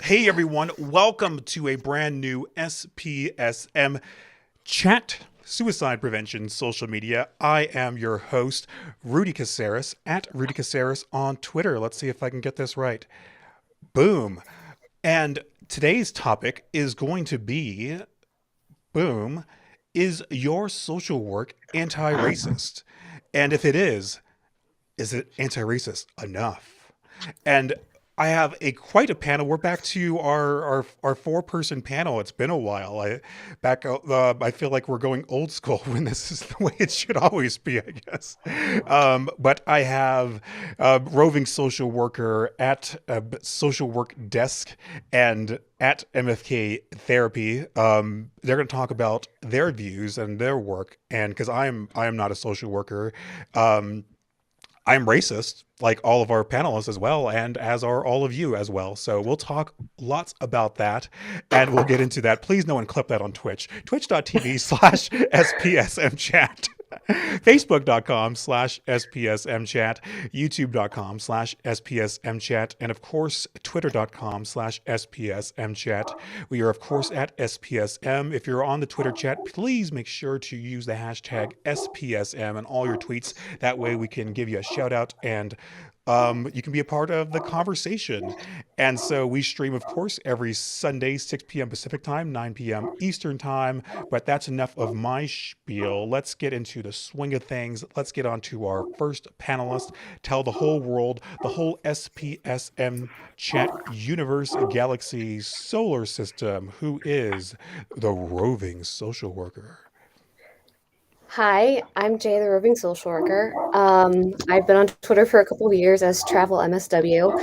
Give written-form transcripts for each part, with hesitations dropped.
Hey everyone, welcome to a brand new SPSM Chat Suicide Prevention Social Media. I am your host, Rudy Caceres, at Rudy Caceres on Twitter. Let's see if I can get this right. Boom. And today's topic is going to be, boom, is your social work anti-racist? And if it is it anti-racist enough? And I have quite a panel. We're back to our four-person panel. It's been a while. I feel like we're going old school when this is the way it should always be, I guess. But I have roving social worker at social work desk and at MFK therapy. They're going to talk about their views and their work. And because I am not a social worker. I'm racist, like all of our panelists as well, and as are all of you as well. So we'll talk lots about that, and we'll get into that. Please no one clip that on Twitch. Twitch.tv/SPSM Chat. Facebook.com/SPSM Chat, YouTube.com/SPSM Chat, and of course, Twitter.com/SPSM Chat. We are, of course, at SPSM. If you're on the Twitter chat, please make sure to use the hashtag SPSM in all your tweets. That way we can give you a shout out and you can be a part of the conversation. And so we stream, of course, every Sunday, 6 p.m. Pacific time, 9 p.m. Eastern time. But that's enough of my spiel. Let's get into the swing of things. Let's get on to our first panelist. Tell the whole world, the whole SPSM chat universe, galaxy, solar system, who is the roving social worker. Hi, I'm Jay, the roving social worker. I've been on Twitter for a couple of years as TrevorLMSW.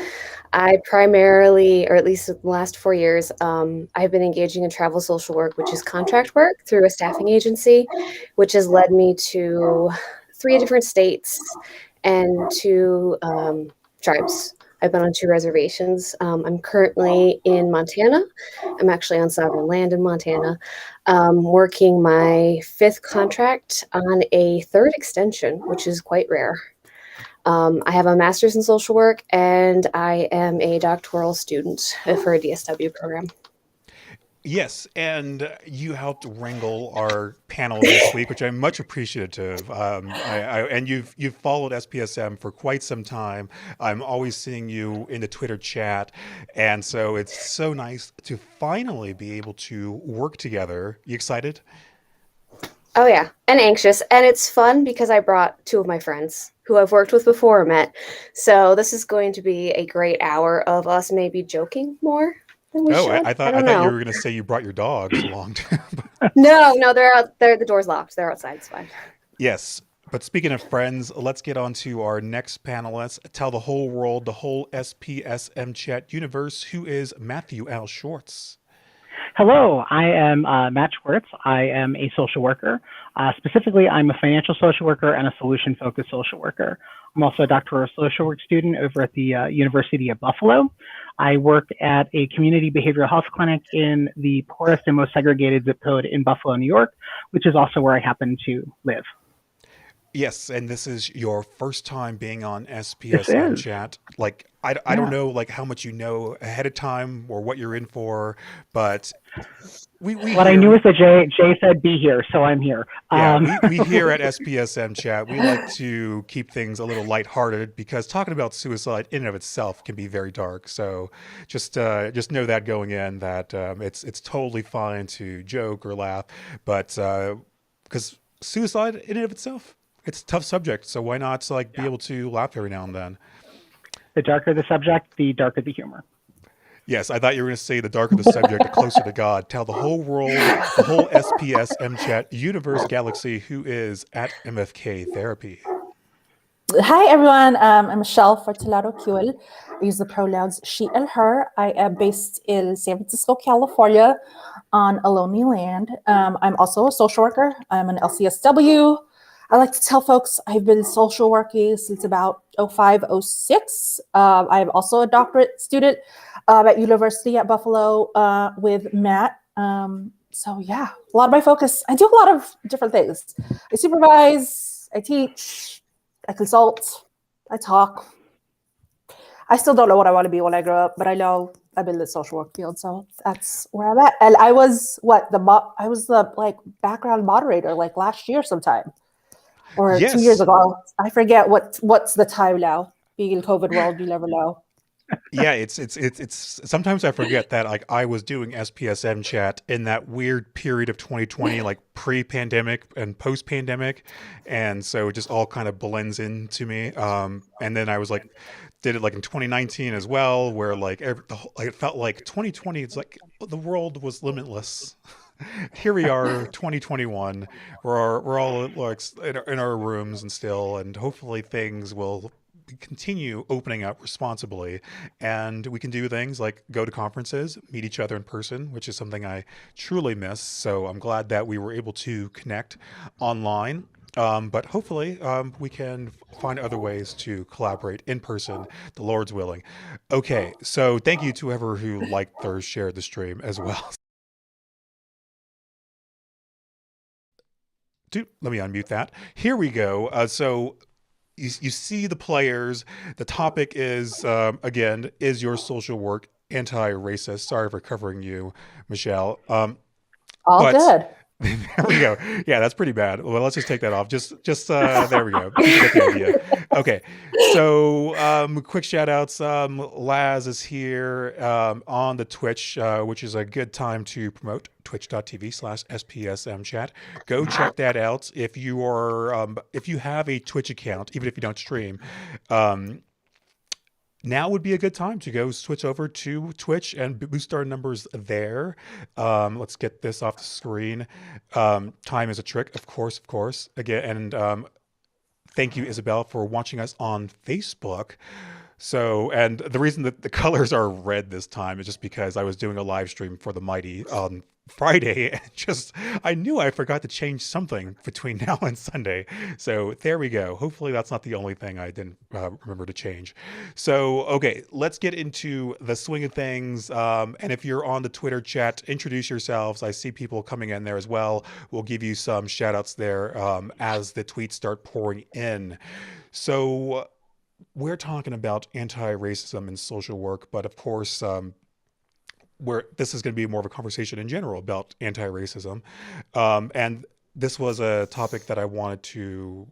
I primarily, or at least the last 4 years, I've been engaging in travel social work, which is contract work through a staffing agency, which has led me to 3 different states and 2 tribes. I've been on 2 reservations. I'm currently in Montana. I'm actually on sovereign land in Montana, working my 5th contract on a 3rd extension, which is quite rare. I have a master's in social work, and I am a doctoral student for a DSW program. Yes, and you helped wrangle our panel this week, which I'm much appreciative. And you've followed SPSM for quite some time. I'm always seeing you in the Twitter chat, and so it's so nice to finally be able to work together. You excited? Oh yeah, and anxious, and it's fun because I brought 2 of my friends who I've worked with before or met. So this is going to be a great hour of us maybe joking more than we Oh, should. I I don't thought you know. were going to say you brought your dogs along too. No, they're out there. The door's locked. They're outside. It's fine. Yes. But speaking of friends, let's get on to our next panelist. Tell the whole world, the whole SPSM chat universe, who is Matthew L. Schwartz. Hello, I am Matt Schwartz. I am a social worker. Specifically, I'm a financial social worker and a solution-focused social worker. I'm also a doctoral social work student over at the University of Buffalo. I work at a community behavioral health clinic in the poorest and most segregated zip code in Buffalo, New York, which is also where I happen to live. Yes, and this is your first time being on This SPSM is. chat. Like, I don't Yeah. know like how much you know ahead of time or what you're in for, but we What I knew hear is that Jay said be here, so I'm here. yeah, we here at SPSM Chat, we like to keep things a little lighthearted because talking about suicide in and of itself can be very dark. So just know that going in that it's totally fine to joke or laugh, but because suicide in and of itself, it's a tough subject. So why not like be Yeah. able to laugh every now and then? The darker the subject, the darker the humor. Yes, I thought you were going to say the darker the subject, the closer to God. Tell the whole world, the whole SPSM Chat universe galaxy, who is at MFK therapy. Hi everyone, I'm Michelle Fortunado-Kewin. I use the pronouns she and her. I am based in San Francisco, California on a lonely land. I'm also a social worker. I'm an LCSW. I like to tell folks I've been social working since about 05, 06. I'm also a doctorate student at University at Buffalo with Matt. So yeah, a lot of my focus, I do a lot of different things. I supervise, I teach, I consult, I talk. I still don't know what I want to be when I grow up, but I know I'm in the social work field, so that's where I'm at. And I was I was the like background moderator like last year sometime, or 2 years Yes. ago. I forget what's the time now. Being in COVID world, you never know. Yeah, it's sometimes I forget that like I was doing SPSM chat in that weird period of 2020, like pre-pandemic and post-pandemic, and so it just all kind of blends into me. And then I was like, did it like in 2019 as well, where like like it felt like 2020. It's like the world was limitless. Here we are, 2021. We're all like in our rooms and still, and hopefully things will continue opening up responsibly, and we can do things like go to conferences, meet each other in person, which is something I truly miss. So I'm glad that we were able to connect online. But hopefully we can find other ways to collaborate in person, the Lord's willing. Okay, so thank you to whoever who liked or shared the stream as well. Dude, let me unmute that. Here we go. So you see the players. The topic is, again, is your social work anti-racist? Sorry for covering you, Michelle. All But good. there we go. Yeah, that's pretty bad. Well, let's just take that off. Just there we go. People get the idea. Okay. So quick shout outs. Laz is here on the Twitch, which is a good time to promote twitch.tv/SPSM Chat. Go check that out. If you are if you have a Twitch account, even if you don't stream, now would be a good time to go switch over to Twitch and boost our numbers there. Let's get this off the screen. Time is a trick, of course. Again, and thank you, Isabel, for watching us on Facebook. So, and the reason that the colors are red this time is just because I was doing a live stream for the Mighty on Friday, and just I knew I forgot to change something between now and Sunday. So there we go. Hopefully that's not the only thing I didn't remember to change. So okay, let's get into the swing of things. And if you're on the Twitter chat, introduce yourselves. I see people coming in there as well. We'll give you some shout outs there as the tweets start pouring in. So we're talking about anti-racism in social work, but of course, where this is going to be more of a conversation in general about anti-racism. And this was a topic that I wanted to,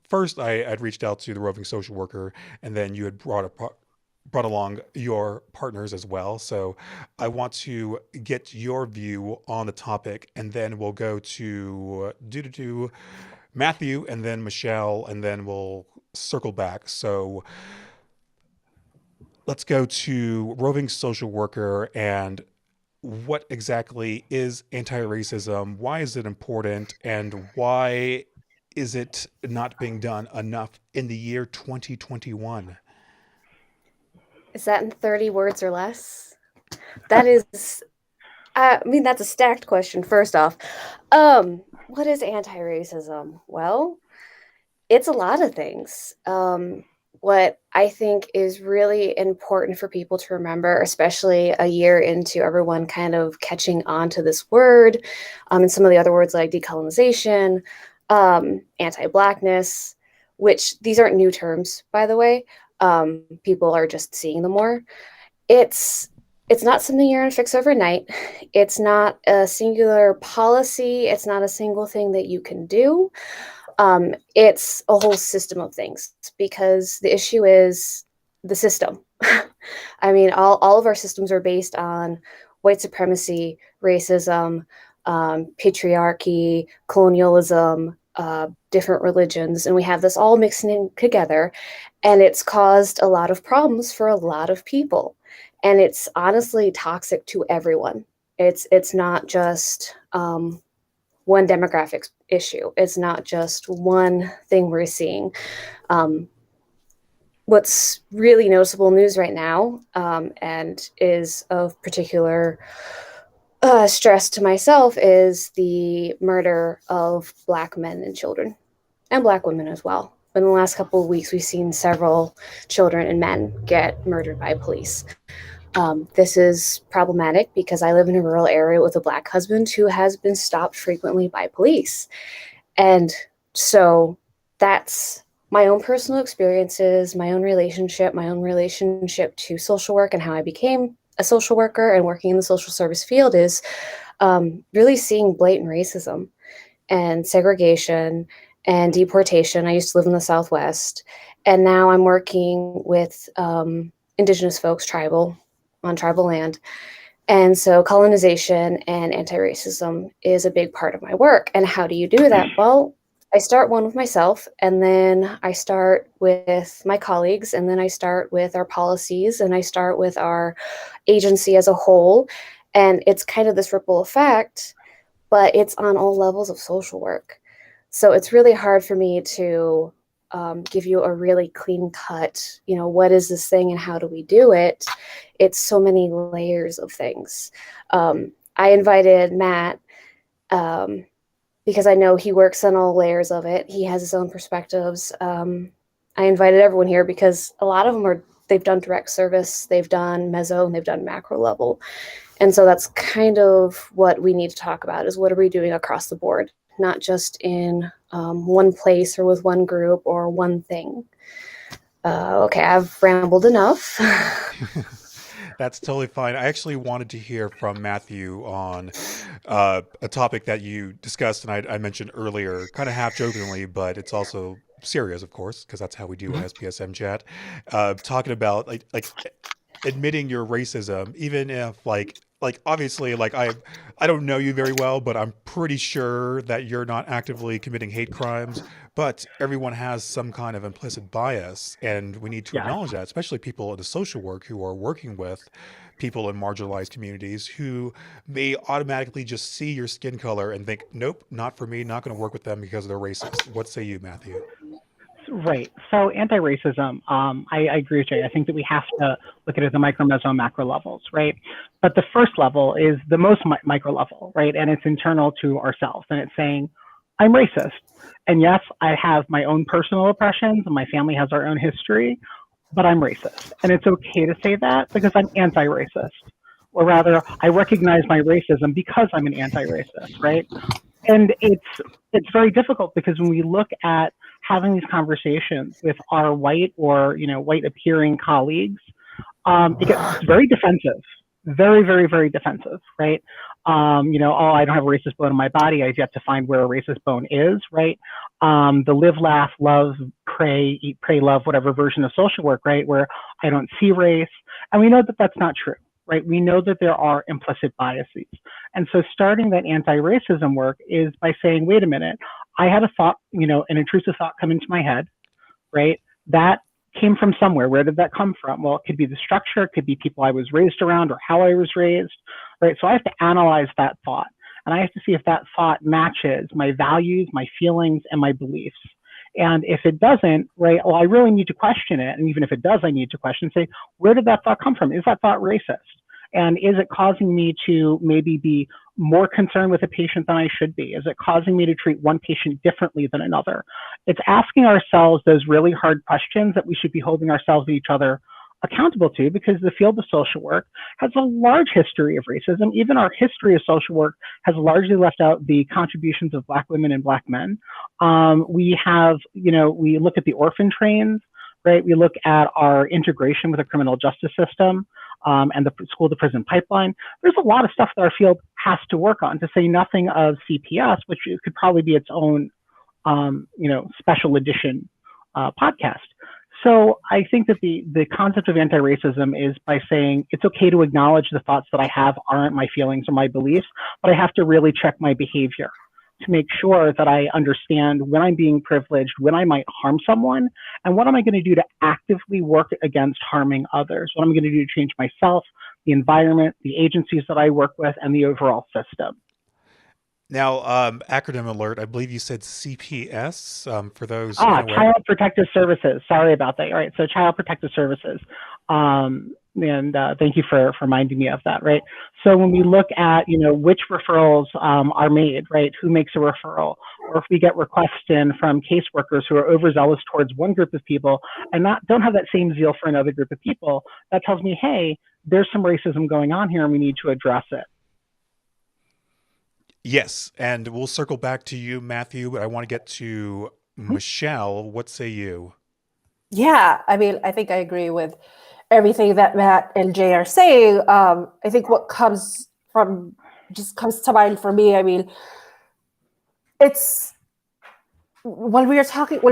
first I'd reached out to the roving social worker, and then you had brought along your partners as well. So I want to get your view on the topic, and then we'll go to Matthew, and then Michelle, and then we'll circle back. So let's go to roving social worker, and what exactly is anti-racism? Why is it important? And why is it not being done enough in the year 2021? Is that in 30 words or less? That is, I mean, that's a stacked question, first off. What is anti-racism? Well, it's a lot of things. What I think is really important for people to remember, especially a year into everyone kind of catching on to this word, and some of the other words like decolonization, anti-Blackness, which these aren't new terms, by the way. People are just seeing them more. It's not something you're going to fix overnight. It's not a singular policy. It's not a single thing that you can do. It's a whole system of things, because the issue is the system. I mean, all of our systems are based on white supremacy, racism, patriarchy, colonialism, different religions, and we have this all mixing in together, and it's caused a lot of problems for a lot of people, and it's honestly toxic to everyone. It's not just one demographic issue. It's not just one thing we're seeing. What's really noticeable news right now, and is of particular stress to myself, is the murder of Black men and children, and Black women as well. In the last couple of weeks, we've seen several children and men get murdered by police. This is problematic because I live in a rural area with a Black husband who has been stopped frequently by police. And so that's my own personal experiences, my own relationship to social work and how I became a social worker and working in the social service field is really seeing blatant racism and segregation and deportation. I used to live in the Southwest, and now I'm working with Indigenous folks, on tribal land. And so colonization and anti-racism is a big part of my work. And how do you do that? Well, I start one with myself, and then I start with my colleagues, and then I start with our policies, and I start with our agency as a whole. And it's kind of this ripple effect, but it's on all levels of social work. So it's really hard for me to give you a really clean cut, what is this thing and how do we do it? It's so many layers of things. I invited Matt because I know he works on all layers of it. He has his own perspectives. I invited everyone here because a lot of them they've done direct service, they've done meso, and they've done macro level. And so that's kind of what we need to talk about is what are we doing across the board, not just in one place or with one group or one thing. Okay, I've rambled enough. That's totally fine. I actually wanted to hear from Matthew on a topic that you discussed and I mentioned earlier, kind of half jokingly, but it's also serious, of course, because that's how we do an SPSM chat. Talking about like admitting your racism, even if like obviously like I don't know you very well, but I'm pretty sure that you're not actively committing hate crimes, but everyone has some kind of implicit bias, and we need to acknowledge that, especially people in the social work who are working with people in marginalized communities who may automatically just see your skin color and think, nope, not for me, not going to work with them because they're racist. What say you, Matthew? Right. So anti-racism, I agree with you. I think that we have to look at it at the micro, meso, macro levels, right? But the first level is the most micro level, right? And it's internal to ourselves. And it's saying, I'm racist. And yes, I have my own personal oppressions and my family has our own history, but I'm racist. And it's okay to say that because I'm anti-racist. Or rather, I recognize my racism because I'm an anti-racist, right? And it's very difficult because when we look at having these conversations with our white or white appearing colleagues, it gets very defensive, very, very, very defensive, right? Oh, I don't have a racist bone in my body. I've yet to find where a racist bone is, right? The live, laugh, love, pray, eat, pray, love, whatever version of social work, right? Where I don't see race. And we know that that's not true, right? We know that there are implicit biases. And so starting that anti-racism work is by saying, wait a minute, I had a thought, an intrusive thought come into my head, right? That came from somewhere. Where did that come from? Well, it could be the structure, it could be people I was raised around or how I was raised, right? So I have to analyze that thought. And I have to see if that thought matches my values, my feelings, and my beliefs. And if it doesn't, right, well, I really need to question it. And even if it does, I need to question, say, where did that thought come from? Is that thought racist? And is it causing me to maybe be more concerned with a patient than I should be? Is it causing me to treat one patient differently than another? It's asking ourselves those really hard questions that we should be holding ourselves and each other accountable to, because the field of social work has a large history of racism. Even our history of social work has largely left out the contributions of Black women and Black men. We have, we look at the orphan trains, right? We look at our integration with the criminal justice system. And the school to prison pipeline. There's a lot of stuff that our field has to work on, to say nothing of CPS, which could probably be its own, special edition podcast. So I think that the concept of anti-racism is by saying it's okay to acknowledge the thoughts that I have aren't my feelings or my beliefs, but I have to really check my behavior to make sure that I understand when I'm being privileged, when I might harm someone, and what am I going to do to actively work against harming others? What am I going to do to change myself, the environment, the agencies that I work with, and the overall system? Now, acronym alert, I believe you said CPS, for those Child Protective Services. Sorry about that. All right, so Child Protective Services. And thank you for reminding me of that, right? So when we look at, which referrals are made, right? Who makes a referral? Or if we get requests in from caseworkers who are overzealous towards one group of people and don't have that same zeal for another group of people, that tells me, hey, there's some racism going on here and we need to address it. Yes, and we'll circle back to you, Matthew, but I want to get to Michelle, what say you? Yeah, I mean, I think I agree with everything that Matt and Jay are saying. I think what comes to mind for me. I mean, it's when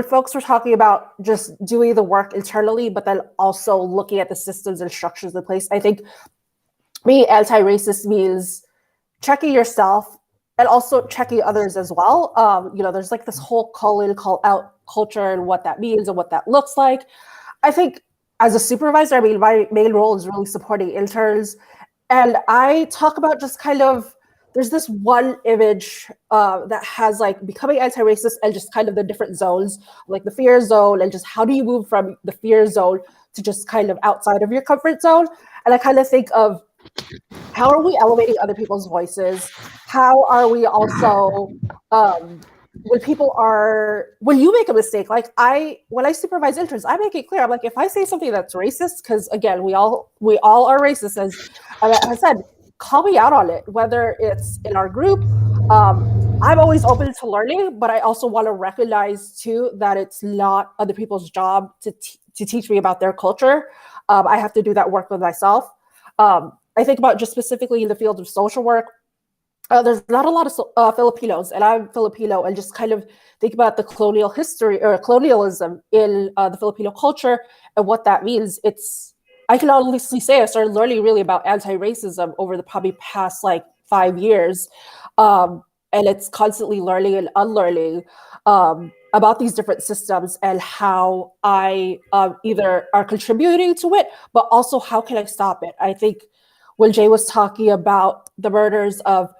folks were talking about just doing the work internally, but then also looking at the systems and structures in place. I think being anti-racist means checking yourself and also checking others as well. There's like this whole call in, call out culture and what that means and what that looks like. I think as a supervisor, I mean, my main role is really supporting interns. And I talk about just kind of, there's this one image that has like becoming anti-racist and just kind of the different zones, like the fear zone, and just how do you move from the fear zone to just kind of outside of your comfort zone. And I kind of think of, how are we elevating other people's voices? How are we also, when you make a mistake, like when I supervise interns, I make it clear. I'm like, if I say something that's racist, because again, we all are racist, as I said, call me out on it, whether it's in our group. I'm always open to learning, but I also want to recognize too that it's not other people's job to teach me about their culture. I have to do that work with myself. I think about just specifically in the field of social work, there's not a lot of Filipinos, and I'm Filipino, and just kind of think about the colonial history or colonialism in the Filipino culture and what that means. I can honestly say I started learning really about anti-racism over the probably past like 5 years. And it's constantly learning and unlearning about these different systems and how I either are contributing to it, but also how can I stop it? I think when Jay was talking about the murders of,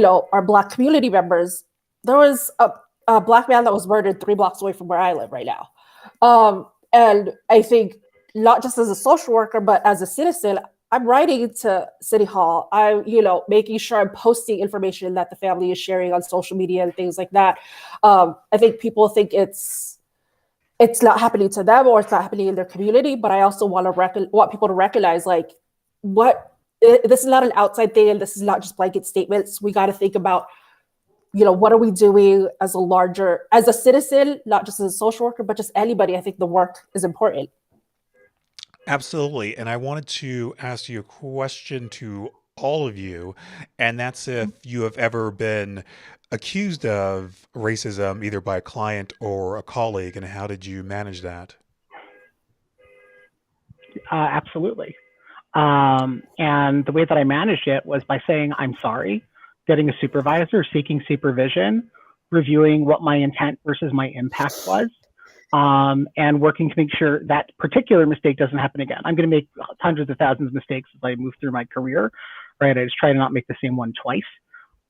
our Black community members, there was a Black man that was murdered 3 blocks away from where I live right now. And I think not just as a social worker, but as a citizen, I'm writing to City Hall. I'm, making sure I'm posting information that the family is sharing on social media and things like that. I think people think it's not happening to them or it's not happening in their community, but I also want people to recognize like this is not an outside thing, and this is not just blanket statements. We got to think about, what are we doing as a citizen, not just as a social worker, but just anybody. I think the work is important. Absolutely. And I wanted to ask you a question to all of you, and that's if you have ever been accused of racism, either by a client or a colleague, and how did you manage that? Absolutely. And the way that I managed it was by saying, I'm sorry, getting a supervisor, seeking supervision, reviewing what my intent versus my impact was, and working to make sure that particular mistake doesn't happen again. I'm going to make hundreds of thousands of mistakes as I move through my career, right? I just try to not make the same one twice.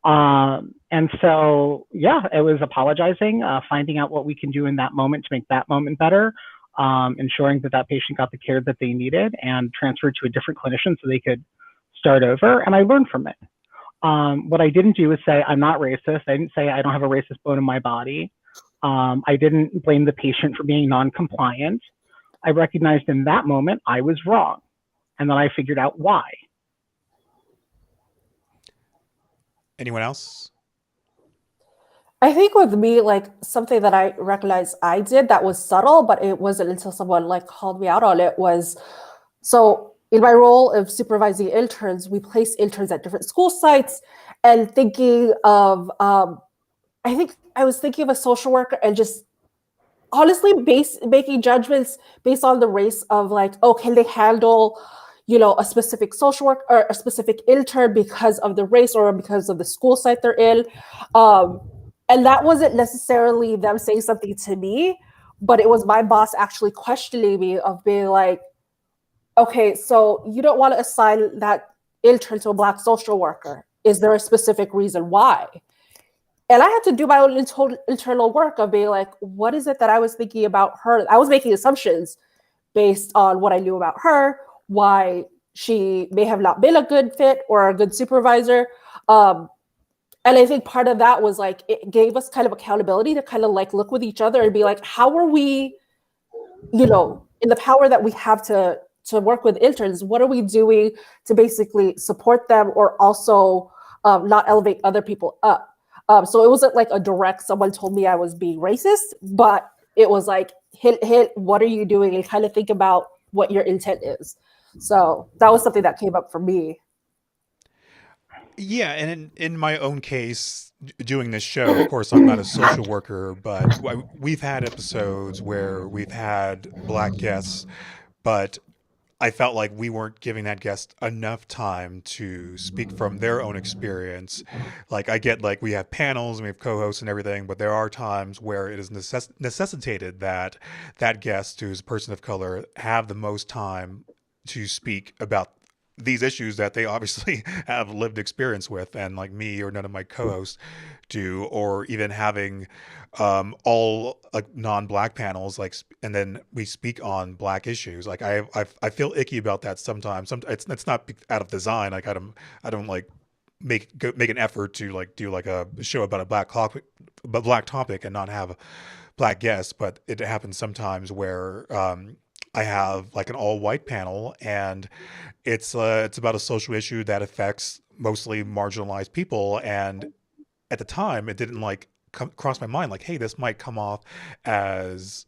And so, yeah, it was apologizing, finding out what we can do in that moment to make that moment better, ensuring that patient got the care that they needed and transferred to a different clinician so they could start over. And I learned from it. What I didn't do is say, I'm not racist. I didn't say I don't have a racist bone in my body. I didn't blame the patient for being non-compliant. I recognized in that moment I was wrong. And then I figured out why. Anyone else? I think with me, like something that I realized I did that was subtle, but it wasn't until someone like called me out on it was, so in my role of supervising interns, we place interns at different school sites and thinking of, I think I was thinking of a social worker and just honestly making judgments based on the race of like, oh, can they handle, a specific social work or a specific intern because of the race or because of the school site they're in. And that wasn't necessarily them saying something to me, but it was my boss actually questioning me of being like, okay, so you don't want to assign that intern to a Black social worker. Is there a specific reason why? And I had to do my own internal work of being like, what is it that I was thinking about her? I was making assumptions based on what I knew about her, why she may have not been a good fit or a good supervisor. And I think part of that was like, it gave us kind of accountability to kind of like look with each other and be like, how are we, in the power that we have to work with interns, what are we doing to basically support them or also not elevate other people up? So it wasn't like a direct, someone told me I was being racist, but it was like, hit, what are you doing? And kind of think about what your intent is. So that was something that came up for me. Yeah, and in my own case, doing this show, of course, I'm not a social worker, but we've had episodes where we've had black guests, but I felt like we weren't giving that guest enough time to speak from their own experience. Like, I get like we have panels and we have co-hosts and everything, but there are times where it is necessitated that that guest, who's a person of color, have the most time to speak about these issues that they obviously have lived experience with, and like me or none of my co-hosts do, or even having all like non-black panels, like, and then we speak on black issues. Like I feel icky about that sometimes. It's not out of design. Like I don't like make an effort to like do like a show about a black topic and not have black guests, but it happens sometimes where I have like an all white panel, and it's about a social issue that affects mostly marginalized people. And at the time, it didn't like cross my mind like, hey, this might come off as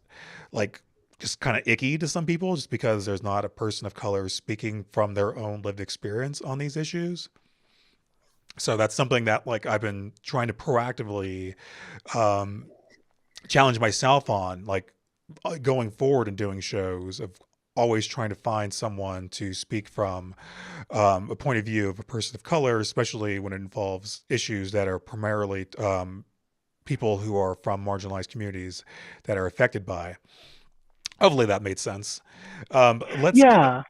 like just kind of icky to some people, just because there's not a person of color speaking from their own lived experience on these issues. So that's something that like I've been trying to proactively um, challenge myself on, like going forward and doing shows, of always trying to find someone to speak from a point of view of a person of color, especially when it involves issues that are primarily people who are from marginalized communities that are affected by. Hopefully that made sense. Let's Yeah.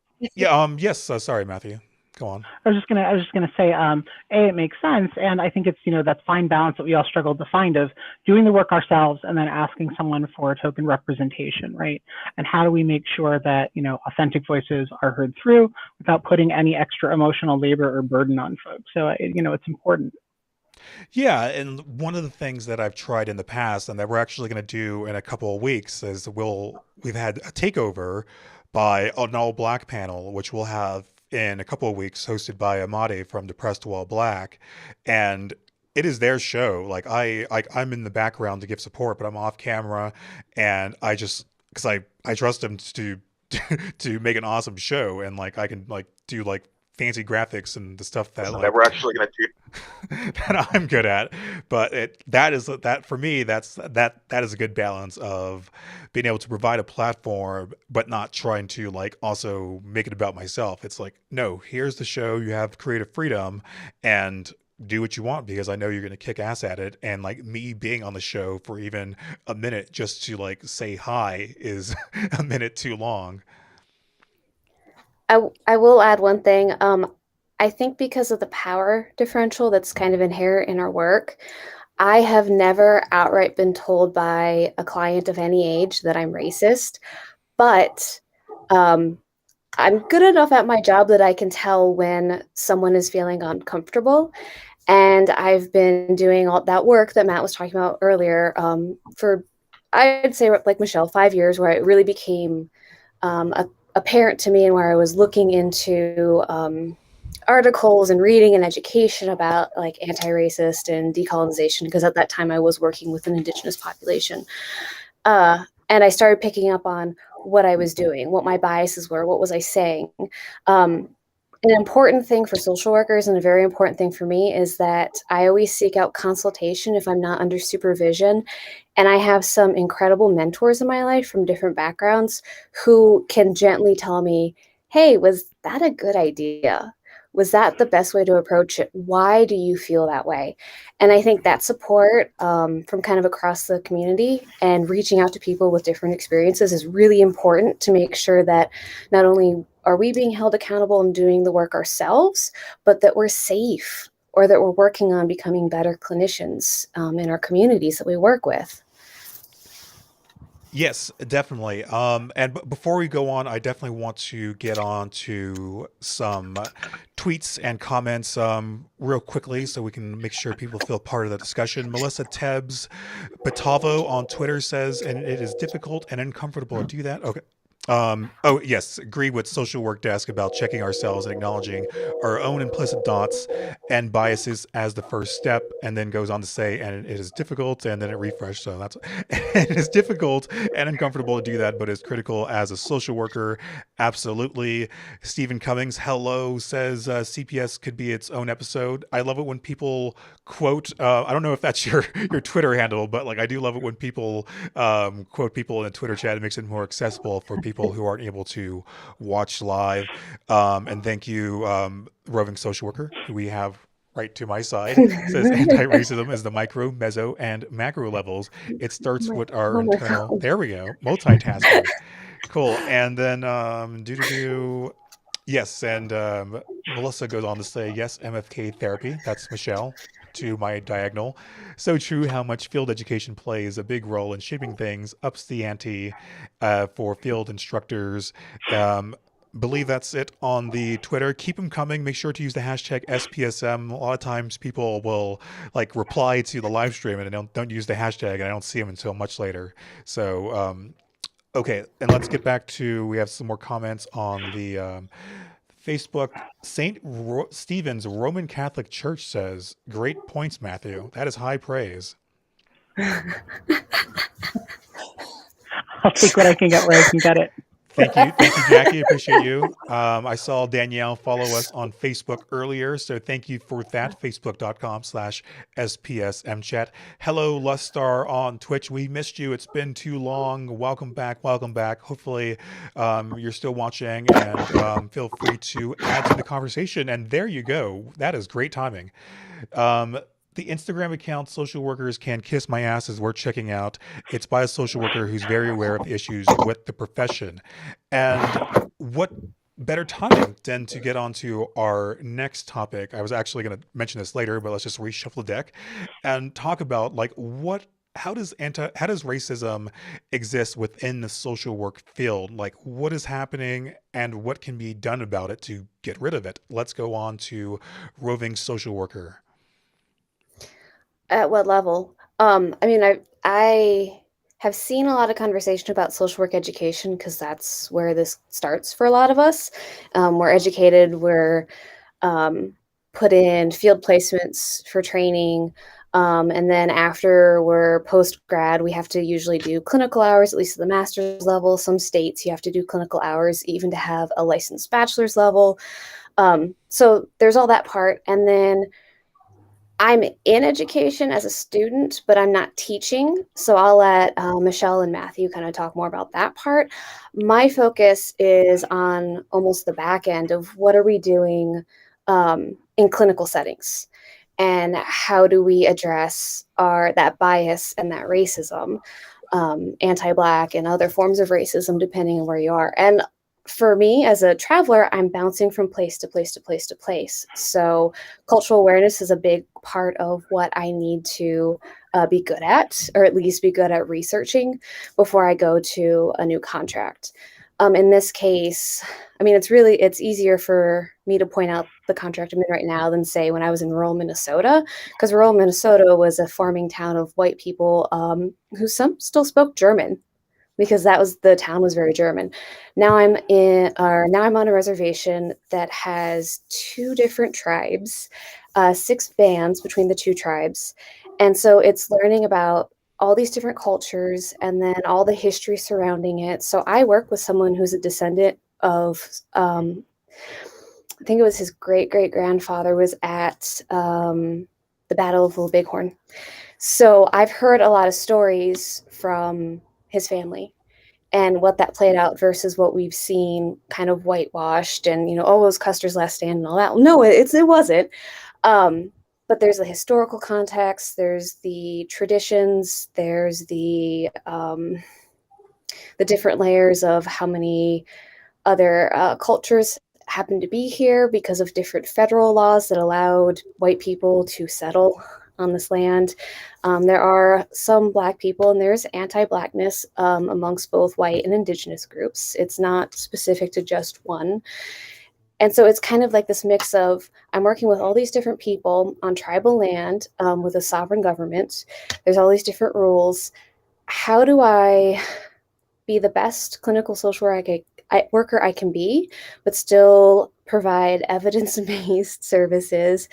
yes, sorry, Matthew, go on. I was just gonna say, it makes sense, and I think it's that fine balance that we all struggle to find of doing the work ourselves and then asking someone for a token representation, right? And how do we make sure that authentic voices are heard through without putting any extra emotional labor or burden on folks? So it's important. Yeah, and one of the things that I've tried in the past, and that we're actually going to do in a couple of weeks, is we've had a takeover by an all black panel, which we'll have in a couple of weeks, hosted by Amade from Depressed to All Black, and it is their show. Like I'm in the background to give support, but I'm off camera, and I just because I trust them to to make an awesome show, and like I can like do like fancy graphics and the stuff that like that we're actually going to do that I'm good at. But that for me, that is a good balance of being able to provide a platform, but not trying to like also make it about myself. It's like, no, here's the show. You have creative freedom and do what you want, because I know you're going to kick ass at it. And like me being on the show for even a minute just to like say hi is a minute too long. I will add one thing. I think because of the power differential that's kind of inherent in our work, I have never outright been told by a client of any age that I'm racist, but I'm good enough at my job that I can tell when someone is feeling uncomfortable. And I've been doing all that work that Matt was talking about earlier for, I'd say, like Michelle, 5 years, where it really became apparent to me, and where I was looking into articles and reading and education about like anti-racist and decolonization, because at that time I was working with an Indigenous population. And I started picking up on what I was doing, what my biases were, what was I saying. An important thing for social workers, and a very important thing for me, is that I always seek out consultation if I'm not under supervision. And I have some incredible mentors in my life from different backgrounds who can gently tell me, hey, was that a good idea? Was that the best way to approach it? Why do you feel that way? And I think that support from kind of across the community and reaching out to people with different experiences is really important to make sure that not only are we being held accountable and doing the work ourselves, but that we're safe, or that we're working on becoming better clinicians in our communities that we work with. Yes, definitely. And before we go on, I definitely want to get on to some tweets and comments real quickly, so we can make sure people feel part of the discussion. Melissa Tebbs Batavo on Twitter says, and it is difficult and uncomfortable to do that. Okay. Oh, yes, agree with Social Work Desk about checking ourselves and acknowledging our own implicit thoughts and biases as the first step, and then goes on to say, and it is difficult, and then it refreshed. So that's it is difficult and uncomfortable to do that, but it's critical as a social worker. Absolutely. Stephen Cummings, hello, says CPS could be its own episode. I love it when people quote. I don't know if that's your Twitter handle, but like I do love it when people quote people in a Twitter chat. It makes it more accessible for people who aren't able to watch live. And thank you, Roving Social Worker, who we have right to my side, says anti-racism is the micro, meso, and macro levels. It starts with our Oh my internal. God. There we go. Multitasking. Cool. And then yes, and Melissa goes on to say, yes, MFK therapy. That's Michelle to my diagonal. So true how much field education plays a big role in shaping things, ups the ante for field instructors. Believe that's it on the Twitter. Keep them coming. Make sure to use the hashtag SPSM. A lot of times people will like reply to the live stream and don't use the hashtag, and I don't see them until much later. So okay, and let's get back to, we have some more comments on the Facebook. Stephen's Roman Catholic Church says, great points, Matthew. That is high praise. I'll take what I can get where I can get it. Thank you, Jackie. Appreciate you. I saw Danielle follow us on Facebook earlier, so thank you for that. Facebook.com/SPSM Chat. Hello, Lustar on Twitch. We missed you. It's been too long. Welcome back. Welcome back. Hopefully, you're still watching, and feel free to add to the conversation. And there you go. That is great timing. The Instagram account Social Workers Can Kiss My Ass is worth checking out. It's by a social worker who's very aware of issues with the profession. And what better timing than to get on to our next topic? I was actually going to mention this later, but let's just reshuffle the deck and talk about like how does racism exist within the social work field? Like what is happening and what can be done about it to get rid of it? Let's go on to Roving Social Worker. At what level? I mean, I have seen a lot of conversation about social work education because that's where this starts for a lot of us. We're educated, we're put in field placements for training, and then after we're post-grad, we have to usually do clinical hours, at least at the master's level. Some states you have to do clinical hours even to have a licensed bachelor's level. So there's all that part, and then I'm in education as a student, but I'm not teaching. So I'll let Michelle and Matthew kind of talk more about that part. My focus is on almost the back end of what are we doing in clinical settings, and how do we address that bias and that racism, anti-Black and other forms of racism, depending on where you are. And for me as a traveler, I'm bouncing from place to place to place to place. So cultural awareness is a big part of what I need to be good at, or at least be good at researching before I go to a new contract. In this case, I mean, it's easier for me to point out the contract I'm in right now than say when I was in rural Minnesota, because rural Minnesota was a farming town of white people who some still spoke German, because the town was very German. Now I'm on a reservation that has 2 different tribes, 6 bands between the 2 tribes. And so it's learning about all these different cultures and then all the history surrounding it. So I work with someone who's a descendant of, I think it was his great-great-grandfather was at the Battle of Little Bighorn. So I've heard a lot of stories from his family and what that played out versus what we've seen kind of whitewashed and, it was Custer's Last Stand and all that. No, it wasn't. But there's the historical context, there's the traditions, there's the different layers of how many other cultures happen to be here because of different federal laws that allowed white people to settle on this land. There are some Black people, and there's anti-Blackness amongst both white and Indigenous groups. It's not specific to just one. And so it's kind of like this mix of, I'm working with all these different people on tribal land with a sovereign government. There's all these different rules. How do I be the best clinical social worker I can be, but still provide evidence-based services,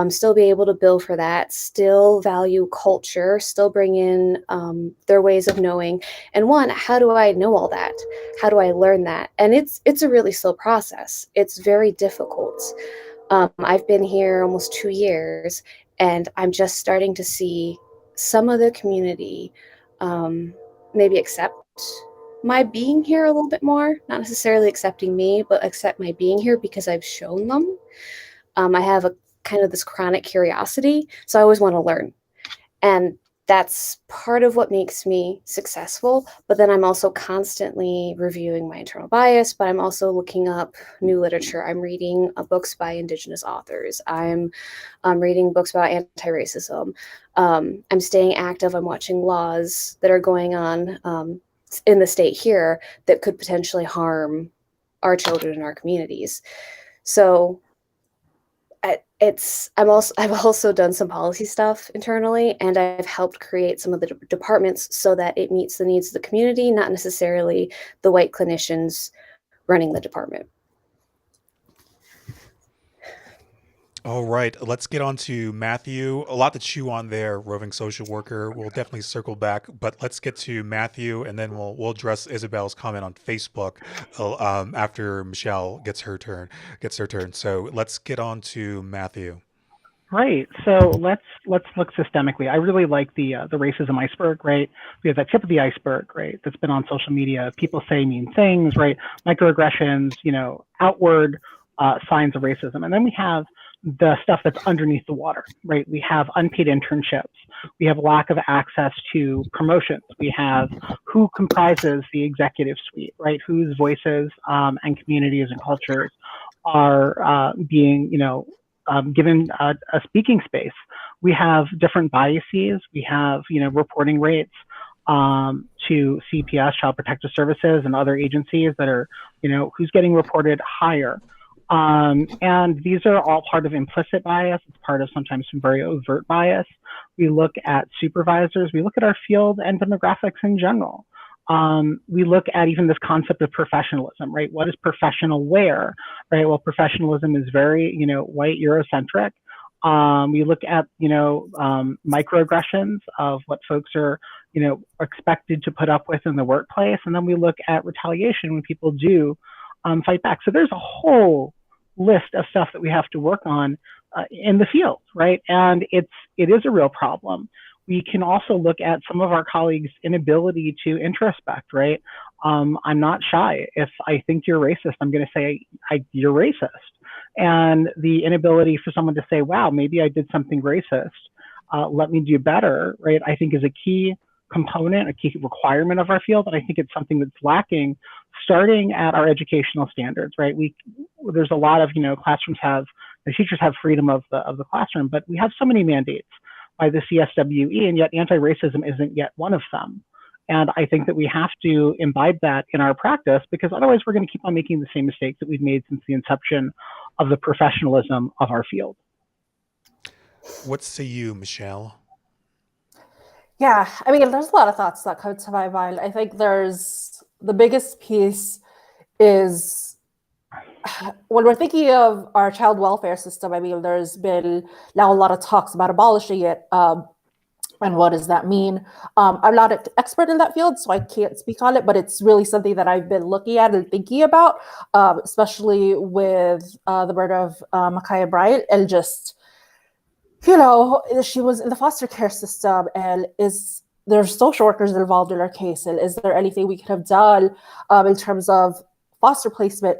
still be able to bill for that, still value culture, still bring in their ways of knowing. And one, how do I know all that? How do I learn that? And it's a really slow process. It's very difficult. I've been here almost 2 years, and I'm just starting to see some of the community maybe accept my being here a little bit more, not necessarily accepting me, but accept my being here because I've shown them. I have a kind of this chronic curiosity, so I always want to learn. And that's part of what makes me successful. But then I'm also constantly reviewing my internal bias, but I'm also looking up new literature. I'm reading books by Indigenous authors. I'm reading books about anti-racism. I'm staying active. I'm watching laws that are going on in the state here that could potentially harm our children and our communities. So I've also done some policy stuff internally, and I've helped create some of the departments so that it meets the needs of the community, not necessarily the white clinicians running the department. All right, let's get on to Matthew. A lot to chew on there, roving social worker. We'll definitely circle back, but let's get to Matthew, and then we'll address Isabel's comment on Facebook after Michelle gets her turn. So let's get on to Matthew. Right. So let's look systemically. I really like the racism iceberg, right? We have that tip of the iceberg, right? That's been on social media. People say mean things, right? Microaggressions, outward signs of racism, and then we have the stuff that's underneath the water, right? We have unpaid internships. We have lack of access to promotions. We have who comprises the executive suite, right? Whose voices and communities and cultures are being, given a speaking space. We have different biases. We have, reporting rates to CPS, Child Protective Services, and other agencies that are, who's getting reported higher. And these are all part of implicit bias. It's part of sometimes some very overt bias. We look at supervisors. We look at our field and demographics in general. We look at even this concept of professionalism, right? What is professional wear, right? Well, professionalism is very, white Eurocentric. We look at, microaggressions of what folks are, expected to put up with in the workplace. And then we look at retaliation when people do fight back. So there's a whole list of stuff that we have to work on in the field, right? And it is a real problem. We can also look at some of our colleagues' inability to introspect, right? I'm not shy. If I think you're racist, I'm going to say you're racist. And the inability for someone to say, wow, maybe I did something racist, let me do better, right? I think is a key component, a key requirement of our field. And I think it's something that's lacking starting at our educational standards, right? There's a lot of, classrooms the teachers have freedom of the classroom, but we have so many mandates by the CFSW, and yet anti-racism isn't yet one of them. And I think that we have to imbibe that in our practice, because otherwise we're going to keep on making the same mistakes that we've made since the inception of the professionalism of our field. What say you, Michelle? Yeah, I mean, there's a lot of thoughts that come to my mind. I think the biggest piece is when we're thinking of our child welfare system. I mean, there's been now a lot of talks about abolishing it. And what does that mean? I'm not an expert in that field, so I can't speak on it, but it's really something that I've been looking at and thinking about, especially with the murder of Ma'Khia Bryant, and just, she was in the foster care system, and there's social workers involved in her case, and is there anything we could have done in terms of foster placement?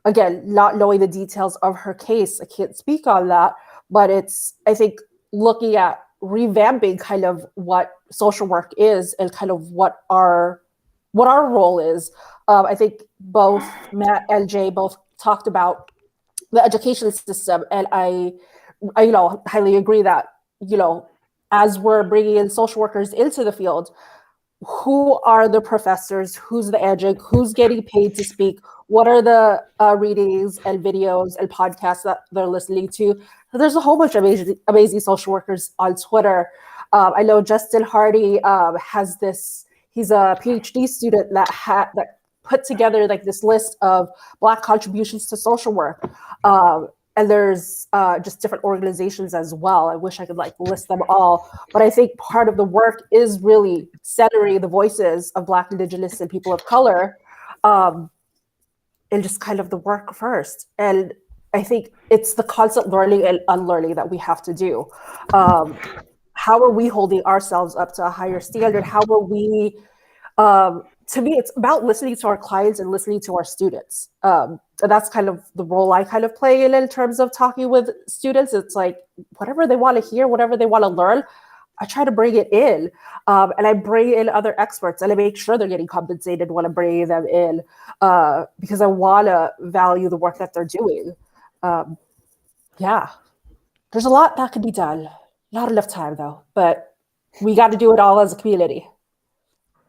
Again, not knowing the details of her case, I can't speak on that, but I think, looking at revamping kind of what social work is and kind of what our role is. I think both Matt and Jay both talked about the education system, and I highly agree that, as we're bringing in social workers into the field, who are the professors, who's the adjunct, who's getting paid to speak, what are the readings and videos and podcasts that they're listening to. There's a whole bunch of amazing social workers on Twitter. I know Justin Hardy has this He's a PhD student that put together like this list of Black contributions to social work. And there's just different organizations as well. I wish I could like list them all, but I think part of the work is really centering the voices of Black, Indigenous, and people of color, and just kind of the work first. And I think it's the constant learning and unlearning that we have to do. How are we holding ourselves up to a higher standard? How are we, to me, it's about listening to our clients and listening to our students. And that's kind of the role I kind of play in terms of talking with students. It's like, whatever they want to hear, whatever they want to learn, I try to bring it in. And I bring in other experts and I make sure they're getting compensated when I'm bringing them in, because I want to value the work that they're doing. Yeah, there's a lot that could be done. Not enough time though, but we got to do it all as a community.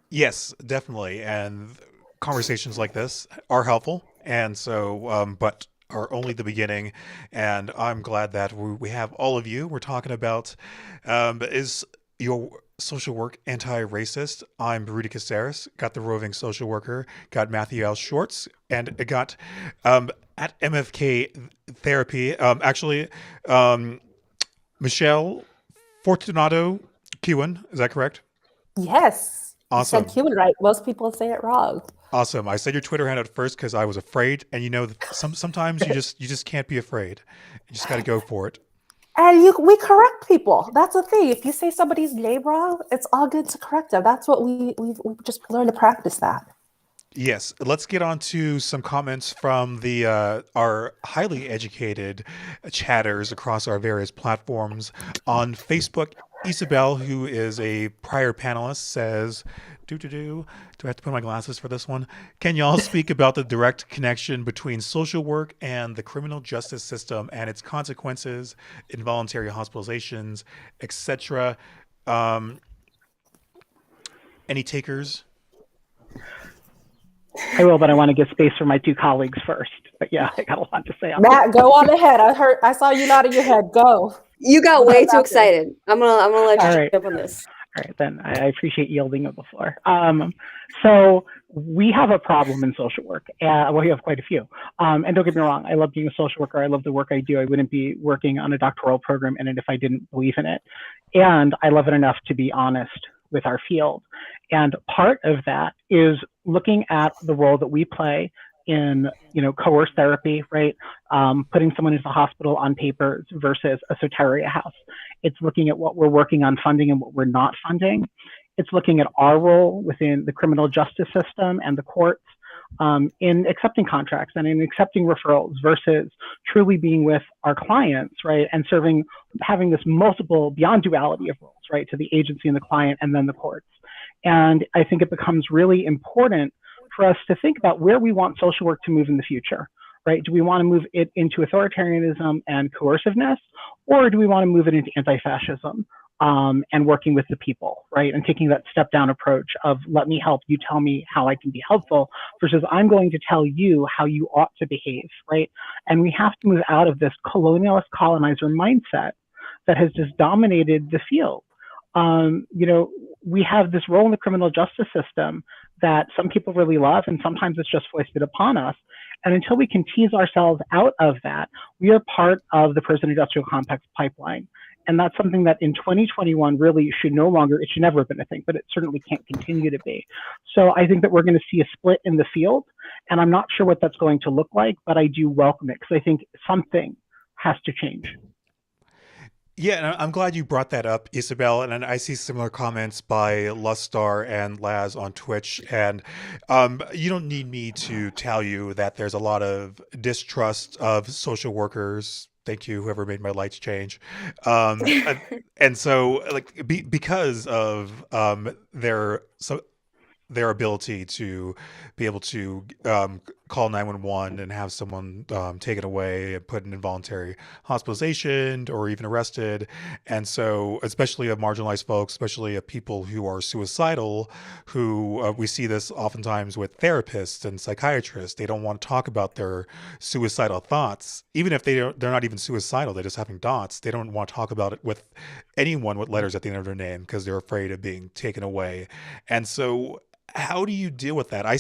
Yes, definitely. And conversations like this are helpful. And so, but are only the beginning. And I'm glad that we have all of you. We're talking about, is your social work anti-racist? I'm Rudy Caceres, got the roving social worker, got Matthew L. Schwartz, and got at MFK Therapy, Michelle Fortunado-Kewin. Is that correct? Yes. Awesome. You said Kewin right. Most people say it wrong. Awesome. I said your Twitter handle at first because I was afraid, and sometimes you just can't be afraid. You just got to go for it. And we correct people. That's the thing. If you say somebody's name wrong, it's all good to correct them. That's what we've just learned to practice that. Yes. Let's get on to some comments from the our highly educated chatters across our various platforms. On Facebook, Isabel, who is a prior panelist, says, do I have to put my glasses for this one? Can y'all speak about the direct connection between social work and the criminal justice system and its consequences, involuntary hospitalizations, etc.? Any takers? I will, but I want to give space for my two colleagues first. But yeah, I got a lot to say. Matt, go on ahead. I saw you nodding your head. Go. You got way too excited. I'm gonna let you jump on this. All right, then I appreciate yielding of the floor. So we have a problem in social work. Well, we have quite a few. And don't get me wrong, I love being a social worker. I love the work I do. I wouldn't be working on a doctoral program in it if I didn't believe in it. And I love it enough to be honest with our field. And part of that is looking at the role that we play in, coerced therapy, right? Putting someone into the hospital on papers versus a Soteria house. It's looking at what we're working on funding and what we're not funding. It's looking at our role within the criminal justice system and the courts in accepting contracts and in accepting referrals versus truly being with our clients, right? And having this multiple beyond duality of roles, right? To the agency and the client and then the courts. And I think it becomes really important for us to think about where we want social work to move in the future, right? Do we want to move it into authoritarianism and coerciveness, or do we want to move it into anti-fascism and working with the people, right? And taking that step down approach of let me help, you tell me how I can be helpful versus I'm going to tell you how you ought to behave, right? And we have to move out of this colonialist colonizer mindset that has just dominated the field. We have this role in the criminal justice system that some people really love, and sometimes it's just foisted upon us. And until we can tease ourselves out of that, we are part of the prison industrial complex pipeline. And that's something that in 2021 really should it should never have been a thing, but it certainly can't continue to be. So I think that we're going to see a split in the field, and I'm not sure what that's going to look like, but I do welcome it because I think something has to change. Yeah, and I'm glad you brought that up, Isabel. And I see similar comments by Lustar and Laz on Twitch. And you don't need me to tell you that there's a lot of distrust of social workers. Thank you, whoever made my lights change. And so, because of their ability to be able to call 911 and have someone taken away and put in involuntary hospitalization or even arrested. And so, especially of marginalized folks, especially of people who are suicidal, who we see this oftentimes with therapists and psychiatrists. They don't want to talk about their suicidal thoughts, even if they're not even suicidal. They're just having thoughts. They don't want to talk about it with anyone with letters at the end of their name because they're afraid of being taken away. And so, how do you deal with that? I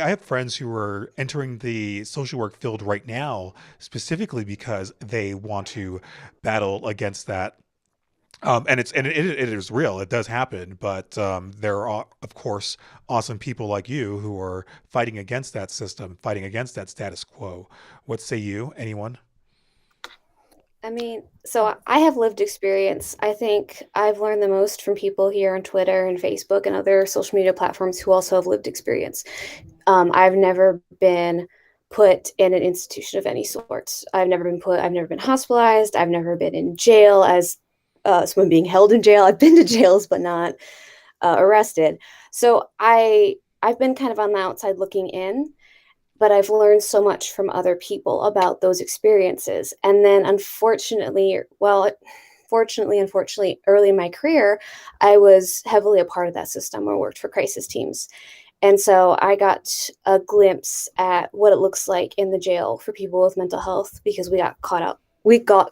have friends who are entering the social work field right now specifically because they want to battle against that. And it is real. It does happen, but there are, of course, awesome people like you who are fighting against that system, fighting against that status quo. What say you? Anyone? I mean, so I have lived experience. I think I've learned the most from people here on Twitter and Facebook and other social media platforms who also have lived experience. I've never been put in an institution of any sorts. I've never been hospitalized. I've never been in jail as someone being held in jail. I've been to jails, but not arrested. So I've been kind of on the outside looking in, but I've learned so much from other people about those experiences. And then unfortunately, early in my career, I was heavily a part of that system. I worked for crisis teams. And so I got a glimpse at what it looks like in the jail for people with mental health because we got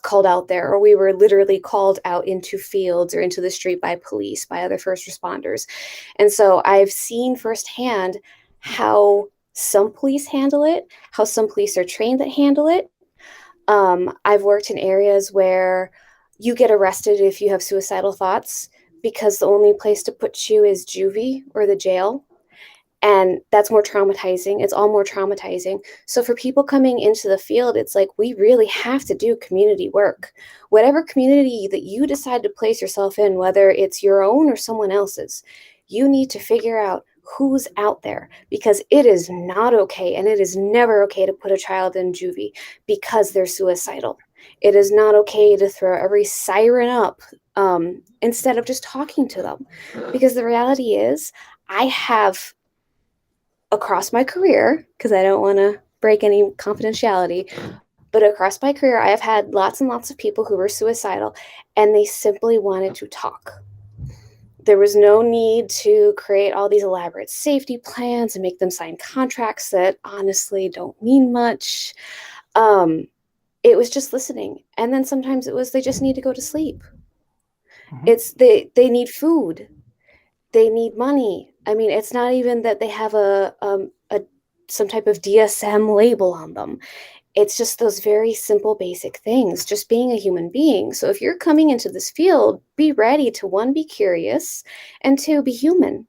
called out there, or we were literally called out into fields or into the street by police, by other first responders. And so I've seen firsthand how some police handle it, how some police are trained that handle it. I've worked in areas where you get arrested if you have suicidal thoughts because the only place to put you is juvie or the jail. And that's more traumatizing. It's all more traumatizing. So for people coming into the field, it's like we really have to do community work. Whatever community that you decide to place yourself in, whether it's your own or someone else's, you need to figure out who's out there, because it is not okay, and it is never okay to put a child in juvie because they're suicidal. It is not okay to throw every siren up instead of just talking to them, because the reality is I have, across my career, because I don't want to break any confidentiality, but across my career, I have had lots and lots of people who were suicidal, and they simply wanted to talk. There was no need to create all these elaborate safety plans and make them sign contracts that honestly don't mean much. It was just listening. And then sometimes it was they just need to go to sleep. It's they need food. They need money. I mean, it's not even that they have some type of DSM label on them. It's just those very simple, basic things, just being a human being. So if you're coming into this field, be ready to, one, be curious, and two, be human.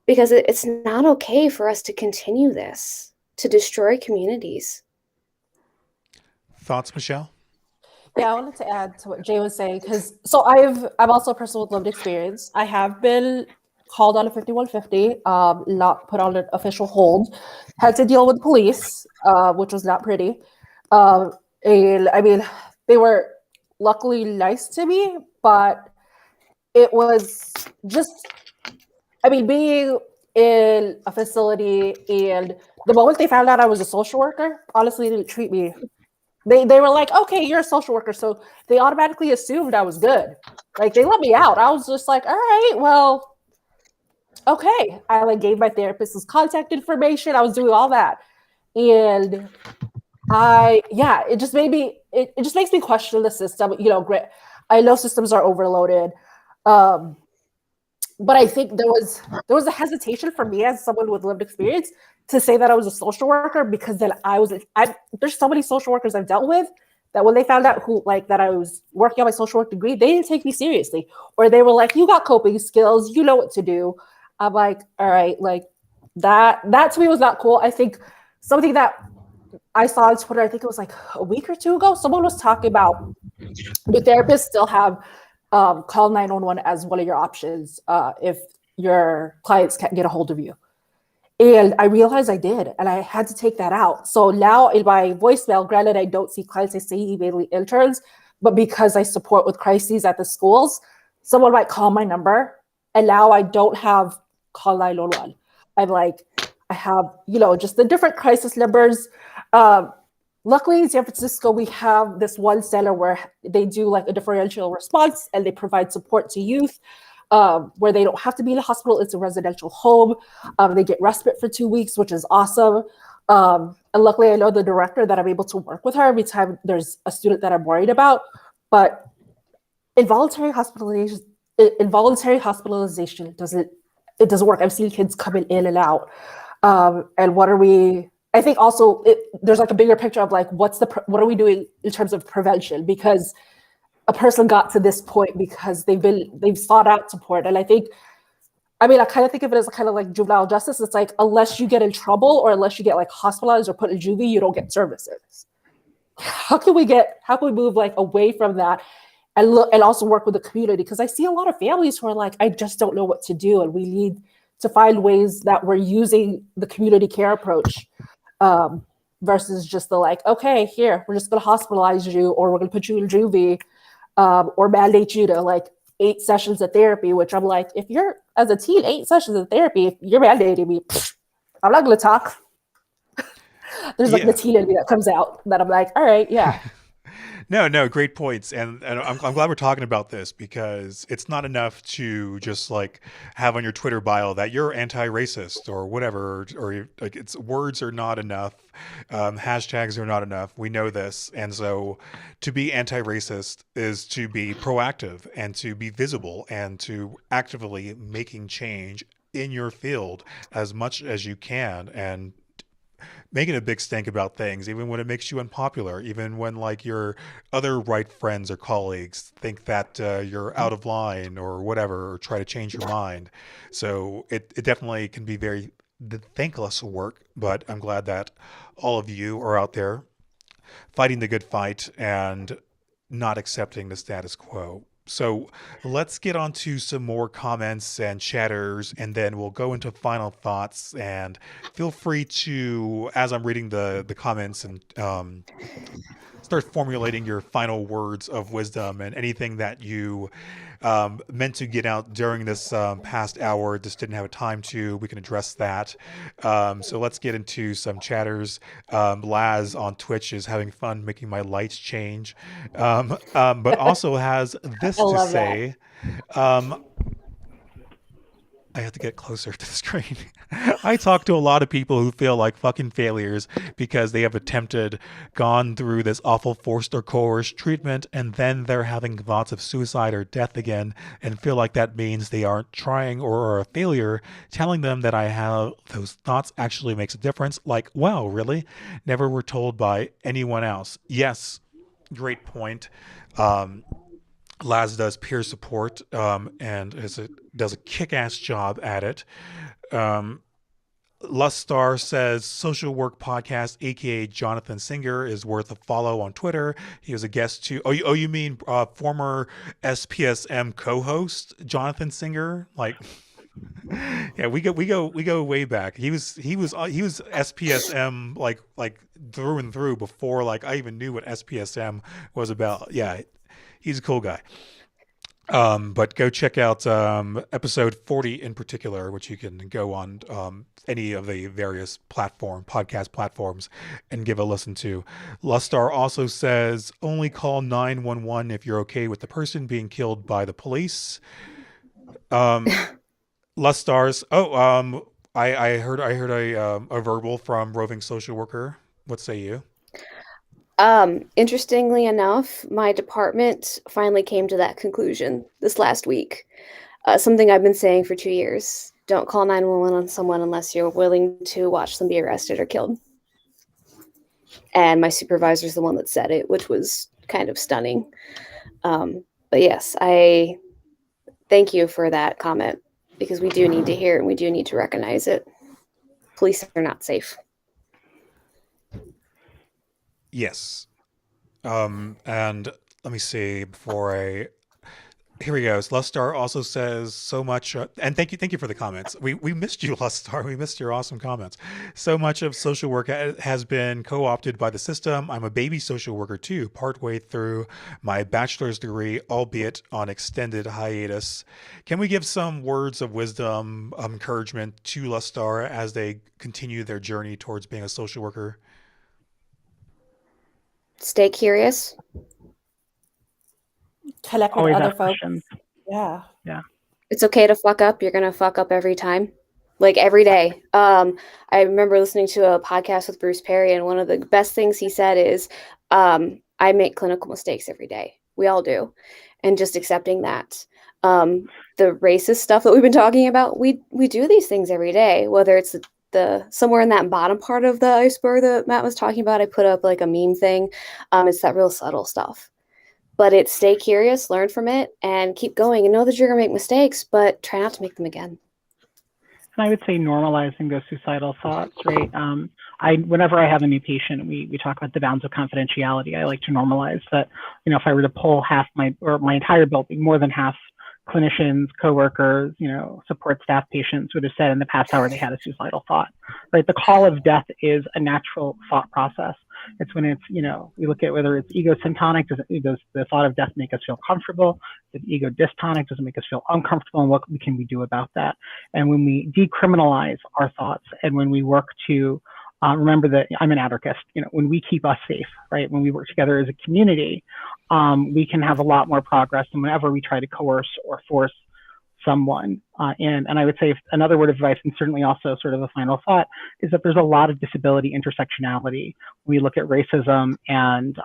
Because it's not okay for us to continue this, to destroy communities. Thoughts, Michelle? Yeah, I wanted to add to what Jay was saying, because I'm also a person with lived experience. I have been called on a 5150, not put on an official hold, had to deal with police, which was not pretty. And I mean, they were luckily nice to me, but it was just, I mean, being in a facility, and the moment they found out I was a social worker, honestly, they didn't treat me. They were like, okay, you're a social worker. So they automatically assumed I was good. Like, they let me out. I was just like, all right, well, okay. I like gave my therapist's contact information. I was doing all that. And it just made me, it just makes me question the system. You know, I know systems are overloaded. But I think there was a hesitation for me as someone with lived experience to say that I was a social worker, because then there's so many social workers I've dealt with that when they found out that I was working on my social work degree, they didn't take me seriously, or they were like, you got coping skills, you know what to do. I'm like, all right, like that to me was not cool. I think something that I saw on Twitter, I think it was like a week or two ago, someone was talking about the therapists still have call 911 as one of your options if your clients can't get a hold of you. And I realized I did, and I had to take that out. So now in my voicemail, granted, I don't see clients, I see mainly interns, but because I support with crises at the schools, someone might call my number, and now I don't have call 911. I'm like, I have, just the different crisis numbers. Luckily, in San Francisco, we have this one center where they do like a differential response and they provide support to youth where they don't have to be in a hospital. It's a residential home. They get respite for 2 weeks, which is awesome. And luckily, I know the director that I'm able to work with her every time there's a student that I'm worried about. But involuntary hospitalization doesn't work. I've seen kids coming in and out. And what are we? I think also there's like a bigger picture of like what are we doing in terms of prevention, because a person got to this point because they've sought out support. And I kind of think of it as kind of like juvenile justice. It's like, unless you get in trouble or unless you get like hospitalized or put in juvie, you don't get services. How can we move like away from that and look and also work with the community? Because I see a lot of families who are like, I just don't know what to do. And we need to find ways that we're using the community care approach versus just the like, okay, here, we're just going to hospitalize you, or we're going to put you in juvie, or mandate you to like 8 sessions of therapy, which I'm like, if you're as a teen, 8 sessions of therapy, if you're mandating me, I'm not going to talk. There's like the teen in me that comes out that I'm like, all right, yeah. No, great points. And I'm glad we're talking about this, because it's not enough to just like have on your Twitter bio that you're anti-racist or whatever, or like it's words are not enough. Hashtags are not enough. We know this. And so to be anti-racist is to be proactive and to be visible and to actively making change in your field as much as you can, and making a big stink about things, even when it makes you unpopular, even when like your other right friends or colleagues think that you're out of line or whatever, or try to change your mind. So it definitely can be very thankless work, but I'm glad that all of you are out there fighting the good fight and not accepting the status quo. So let's get on to some more comments and chatters, and then we'll go into final thoughts. And feel free to, as I'm reading the comments, and start formulating your final words of wisdom and anything that you meant to get out during this past hour, just didn't have a time to. We can address that. So let's get into some chatters. Laz on Twitch is having fun making my lights change, but also has this to say. I have to get closer to the screen. I talk to a lot of people who feel like fucking failures because they have gone through this awful forced or coerced treatment, and then they're having thoughts of suicide or death again and feel like that means they aren't trying or are a failure. Telling them that I have those thoughts actually makes a difference. Like, wow, really? Never were told by anyone else. Yes, great point. Laz does peer support and does a kick-ass job at it. Lustar says social work podcast, aka Jonathan Singer, is worth a follow on Twitter. He was a guest too. You mean former SPSM co-host Jonathan Singer? Like, yeah, we go way back. He was SPSM like through and through before like I even knew what SPSM was about. Yeah. He's a cool guy. But go check out episode 40 in particular, which you can go on any of the various podcast platforms and give a listen to. Lustar also says, only call 911 if you're okay with the person being killed by the police. Lustar's, I heard a verbal from Roving social worker. What say you? Interestingly enough, my department finally came to that conclusion this last week. Something I've been saying for 2 years. Don't call 911 on someone unless you're willing to watch them be arrested or killed. And my supervisor's the one that said it, which was kind of stunning. But yes, I thank you for that comment, because we do need to hear it and we do need to recognize it. Police are not safe. Yes. And let me see before Here we go. Lustar also says so much, and thank you for the comments. We missed you, Lustar. We missed your awesome comments. So much of social work has been co-opted by the system. I'm a baby social worker too, partway through my bachelor's degree, albeit on extended hiatus. Can we give some words of wisdom, encouragement to Lustar as they continue their journey towards being a social worker? Stay curious. Connect with Always other ask folks. questions. Yeah. Yeah. It's okay to fuck up. You're going to fuck up every time. Like every day. I remember listening to a podcast with Bruce Perry, and one of the best things he said is, I make clinical mistakes every day. We all do. And just accepting that. The racist stuff that we've been talking about, we do these things every day, whether it's the somewhere in that bottom part of the iceberg that Matt was talking about. I put up like a meme thing. It's that real subtle stuff. But it's stay curious, learn from it, and keep going. And know that you're going to make mistakes, but try not to make them again. And I would say normalizing those suicidal thoughts, right? Whenever I have a new patient, we talk about the bounds of confidentiality. I like to normalize that, if I were to pull my entire building, more than half clinicians, coworkers, support staff, patients would have said in the past hour they had a suicidal thought, right? The call of death is a natural thought process. It's when it's, we look at whether it's ego syntonic, does the thought of death make us feel comfortable? Is it ego dystonic, does it make us feel uncomfortable? And what can we do about that? And when we decriminalize our thoughts and when we work to remember that I'm an anarchist, when we keep us safe, right? When we work together as a community, we can have a lot more progress than whenever we try to coerce or force someone. And I would say another word of advice, and certainly also sort of a final thought, is that there's a lot of disability intersectionality. We look at racism and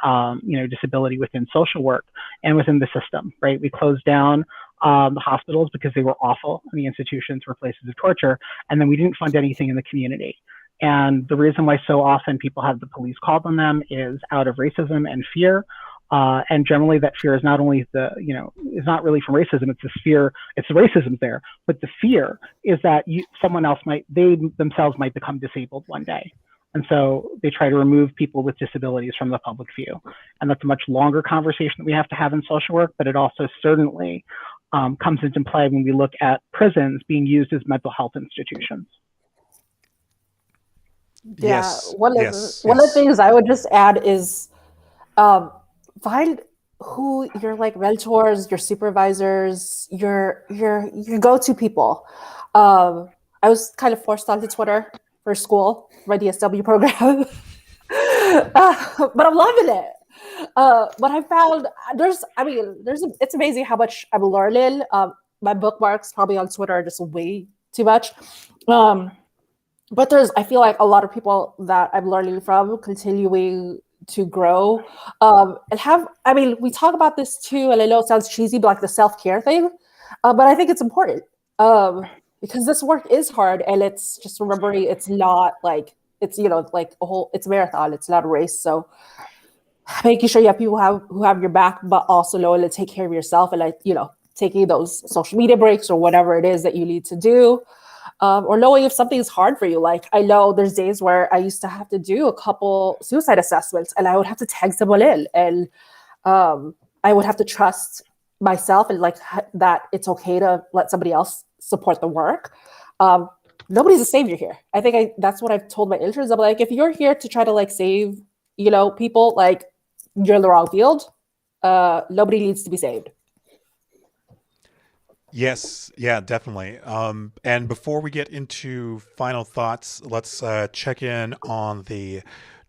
disability within social work and within the system, right? We closed down the hospitals because they were awful, and the institutions were places of torture, and then we didn't fund anything in the community. And the reason why so often people have the police called on them is out of racism and fear. And generally that fear is not only is not really from racism, it's this fear, it's the racism there, but the fear is that they themselves might become disabled one day. And so they try to remove people with disabilities from the public view. And that's a much longer conversation that we have to have in social work, but it also certainly comes into play when we look at prisons being used as mental health institutions. Yeah, Yes. one of the things I would just add is find who your mentors, your supervisors, your go-to people. I was kind of forced onto Twitter for school, my DSW program, but I'm loving it. But I found it's amazing how much I'm learning. My bookmarks probably on Twitter are just way too much. But I feel like a lot of people that I'm learning from continuing to grow we talk about this too, and I know it sounds cheesy, but like the self-care thing, but I think it's important because this work is hard, and it's just remembering it's not like it's it's a marathon, it's not a race. So making sure you have people who have your back, but also knowing to take care of yourself, and taking those social media breaks or whatever it is that you need to do. Or knowing if something is hard for you. Like I know there's days where I used to have to do a couple suicide assessments, and I would have to tag someone in, and I would have to trust myself and that it's okay to let somebody else support the work. Nobody's a savior here. I think that's what I've told my interns. I'm like, if you're here to try to save, people, you're in the wrong field. Nobody needs to be saved. Yes, yeah, definitely. And before we get into final thoughts, let's check in on the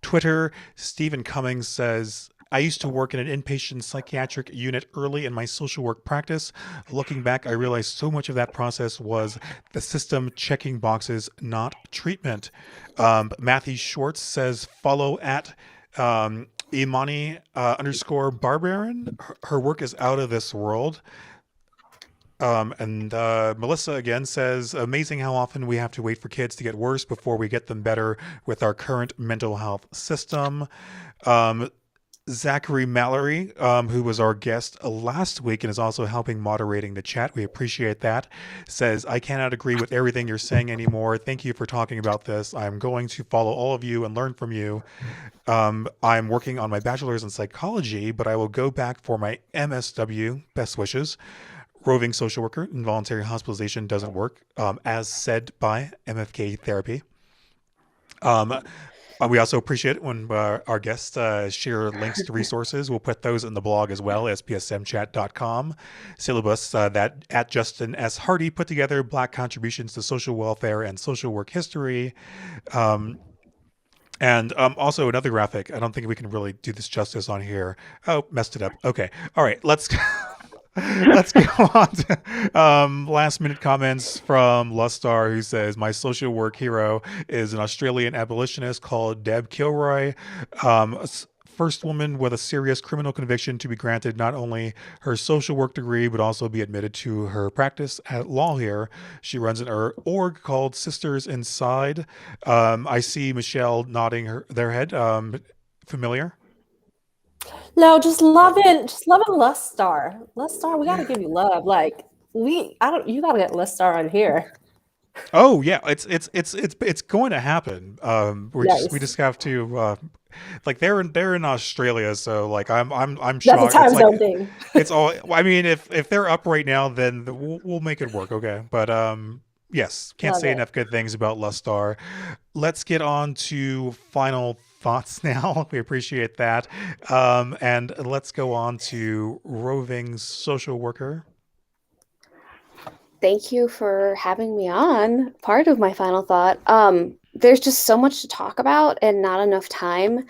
Twitter. Stephen Cummings says, I used to work in an inpatient psychiatric unit early in my social work practice. Looking back, I realized so much of that process was the system checking boxes, not treatment. Matthew Schwartz says, follow at Imani _Barbarian. Her work is out of this world. And Melissa again says, amazing how often we have to wait for kids to get worse before we get them better with our current mental health system. Zachary Mallory, who was our guest last week and is also helping moderating the chat. We appreciate that. Says, I cannot agree with everything you're saying anymore. Thank you for talking about this. I'm going to follow all of you and learn from you. I'm working on my bachelor's in psychology, but I will go back for my MSW. Best wishes. Roving social worker, involuntary hospitalization doesn't work, as said by MFK Therapy. We also appreciate it when our guests share links to resources. We'll put those in the blog as well, SPSMchat.com. Syllabus that at Justin S. Hardy put together, Black contributions to social welfare and social work history. And also another graphic. I don't think we can really do this justice on here. Oh, messed it up. Okay. All right. Let's go on to last minute comments from Lustar, who says, my social work hero is an Australian abolitionist called Deb Kilroy. First woman with a serious criminal conviction to be granted not only her social work degree, but also be admitted to her practice at law here. She runs an org called Sisters Inside. I see Michelle nodding their head. Familiar? No, just loving Lustar. Lustar, we gotta give you love. Like you gotta get Lustar on here. Oh yeah, it's going to happen. We just have to like they're in Australia, so like I'm shocked. That's a time zone thing. It's all. I mean, if they're up right now, then we'll make it work. Okay, but yes, can't say enough good things about Lustar. Let's get on to final thoughts now. We appreciate that, and let's go on to Roving's social worker. Thank you for having me on. Part of my final thought. There's just so much to talk about and not enough time.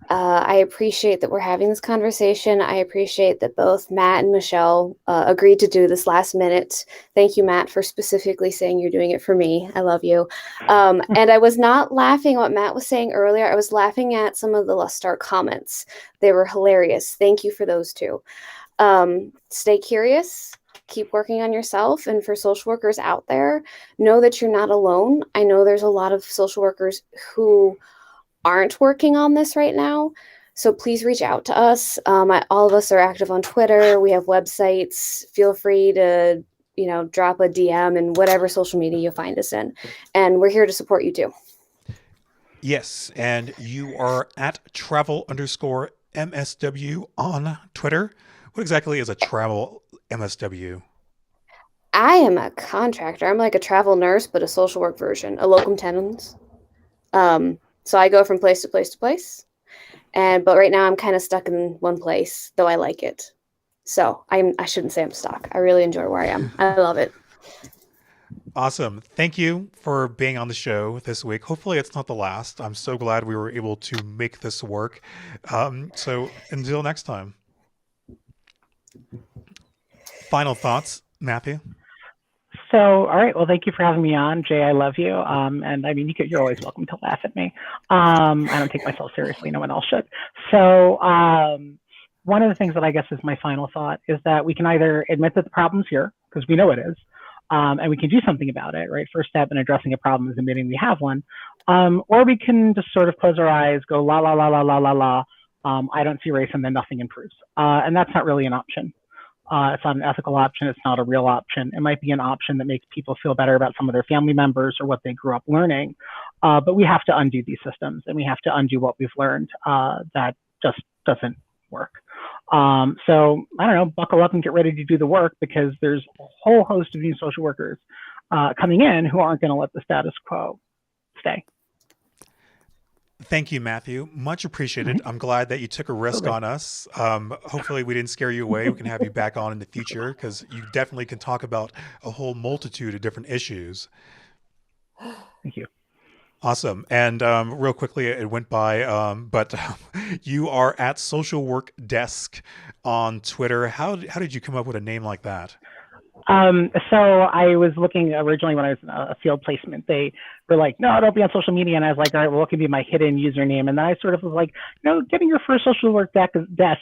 I appreciate that we're having this conversation. I appreciate that both Matt and Michelle agreed to do this last minute. Thank you, Matt, for specifically saying you're doing it for me. I love you. And I was not laughing at what Matt was saying earlier. I was laughing at some of the Lustar comments. They were hilarious. Thank you for those two. Stay curious. Keep working on yourself. And for social workers out there, know that you're not alone. I know there's a lot of social workers who aren't working on this right now. So please reach out to us. All of us are active on Twitter. We have websites. Feel free to, drop a DM in whatever social media you find us in. And we're here to support you too. Yes. And you are at travel_MSW on Twitter. What exactly is a travel MSW? I am a contractor. I'm like a travel nurse, but a social work version, a locum tenens. So I go from place to place to place. But right now I'm kind of stuck in one place, though I like it. So I shouldn't say I'm stuck. I really enjoy where I am. I love it. Awesome. Thank you for being on the show this week. Hopefully it's not the last. I'm so glad we were able to make this work. So until next time. Final thoughts, Matthew? So, all right. Well, thank you for having me on, Jay. I love you. And I mean, you're always welcome to laugh at me. I don't take myself seriously. No one else should. So, one of the things that I guess is my final thought is that we can either admit that the problem's here, because we know it is, and we can do something about it, right? First step in addressing a problem is admitting we have one. Or we can just sort of close our eyes, go la, la, la, la, la, la, la. I don't see race, and then nothing improves. And that's not really an option. It's not an ethical option. It's not a real option. It might be an option that makes people feel better about some of their family members or what they grew up learning. But we have to undo these systems, and we have to undo what we've learned that just doesn't work. So I don't know, buckle up and get ready to do the work, because there's a whole host of new social workers coming in who aren't going to let the status quo stay. Thank you, Matthew. Much appreciated. I'm glad that you took a risk on us. Hopefully we didn't scare you away. We can have you back on in the future, because you definitely can talk about a whole multitude of different issues. Thank you. Awesome. And real quickly, it went by, but you are at Social Work Desk on Twitter. How did you come up with a name like that? So I was looking originally when I was in a field placement, they were like, no, don't be on social media. And I was like, all right, well, what could be my hidden username? And then I sort of was like, getting your first social work desk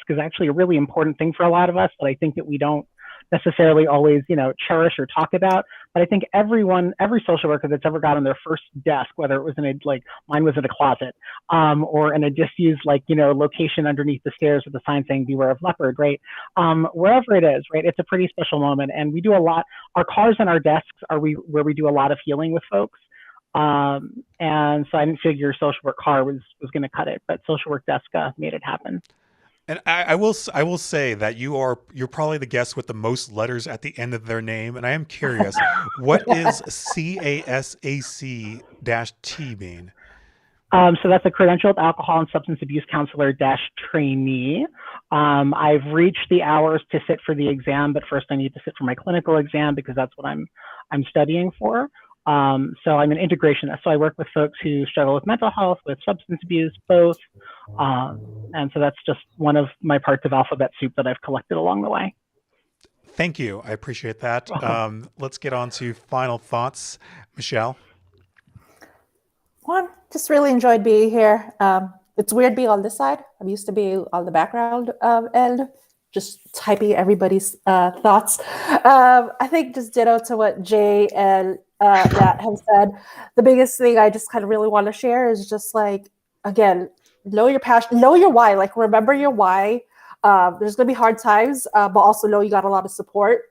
is actually a really important thing for a lot of us, but I think that we don't necessarily always, cherish or talk about. But I think every social worker that's ever got on their first desk, whether it was mine was in a closet, or in a disused, location underneath the stairs with a sign saying beware of leopard, right? Wherever it is, right? It's a pretty special moment. And we do a lot, our cars and our desks are where we do a lot of healing with folks. And so I didn't figure social work car was going to cut it, but social work desk made it happen. And I will say that you're probably the guest with the most letters at the end of their name, and I am curious, what is CASAC-T mean? So that's a credentialed alcohol and substance abuse counselor trainee. I've reached the hours to sit for the exam, but first I need to sit for my clinical exam because that's what I'm studying for. So I'm an integrationist. So I work with folks who struggle with mental health, with substance abuse, both. And so that's just one of my parts of alphabet soup that I've collected along the way. Thank you. I appreciate that. Let's get on to final thoughts. Michelle? Well, just really enjoyed being here. It's weird being on this side. I'm used to being on the background end, just typing everybody's thoughts. I think just ditto to what Jay and Matt have said. The biggest thing I just kind of really want to share is just again, know your passion, know your why. Remember your why. There's going to be hard times, but also know you got a lot of support.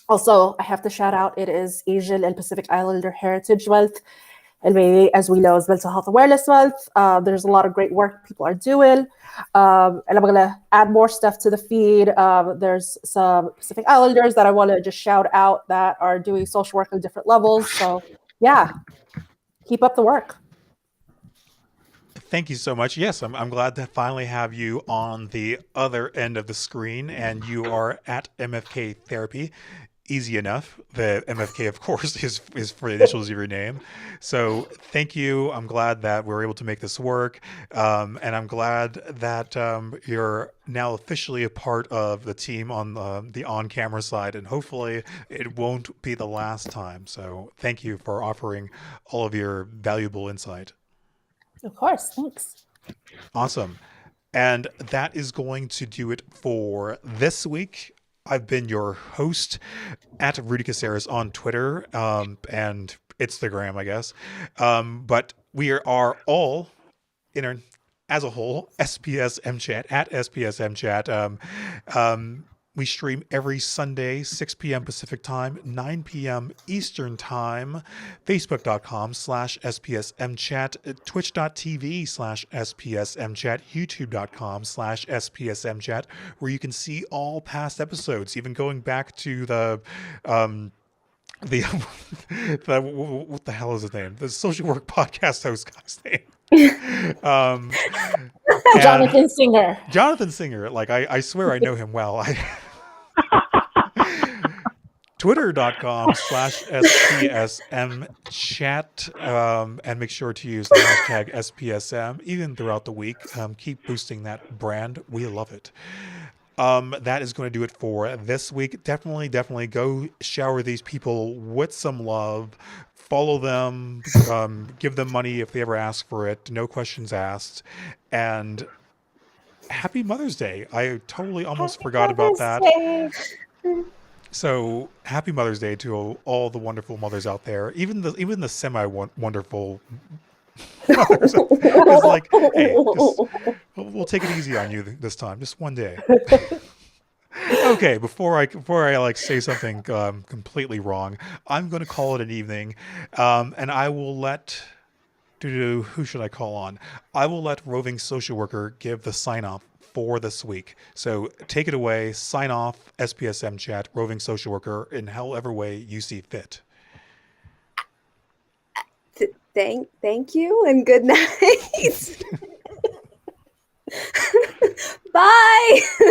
Also, I have to shout out, it is Asian and Pacific Islander Heritage Month. And maybe, as we know, it's Mental Health Awareness Month. There's a lot of great work people are doing. And I'm going to add more stuff to the feed. There's some Pacific Islanders that I want to just shout out that are doing social work on different levels. So, yeah, keep up the work. Thank you so much. Yes, I'm glad to finally have you on the other end of the screen, and you are at MFK Therapy. Easy enough. The MFK, of course, is for the initials of your name. So thank you. I'm glad that we're able to make this work. And I'm glad that you're now officially a part of the team on the on-camera side. And hopefully it won't be the last time. So thank you for offering all of your valuable insight. Of course. Thanks. Awesome. And that is going to do it for this week. I've been your host at Rudy Caceres on Twitter and Instagram, I guess. But we are all as a whole, SPSM Chat at SPSM Chat. We stream every Sunday, 6 p.m. Pacific time, 9 p.m. Eastern time, facebook.com/SPSM Chat, twitch.tv/SPSM Chat, youtube.com/SPSM Chat, where you can see all past episodes, even going back to the what the hell is his name? The social work podcast host guy's name. Jonathan Singer. Jonathan Singer. I swear I know him well. Twitter.com/SPSM Chat, and make sure to use the hashtag SPSM even throughout the week. Keep boosting that brand. We love it. That is going to do it for this week. Definitely go shower these people with some love. Follow them, give them money if they ever ask for it. No questions asked. And happy Mother's Day. I totally almost forgot about that. So happy Mother's Day to all the wonderful mothers out there, even the semi-wonderful mothers. It's hey, we'll take it easy on you this time, just one day. Okay, before I say something completely wrong, I'm going to call it an evening, and I will let who should I call on? I will let Roving Social Worker give the sign off for this week. So take it away, sign off, SPSM Chat, Roving Social Worker, in however way you see fit. Thank you and good night. Bye.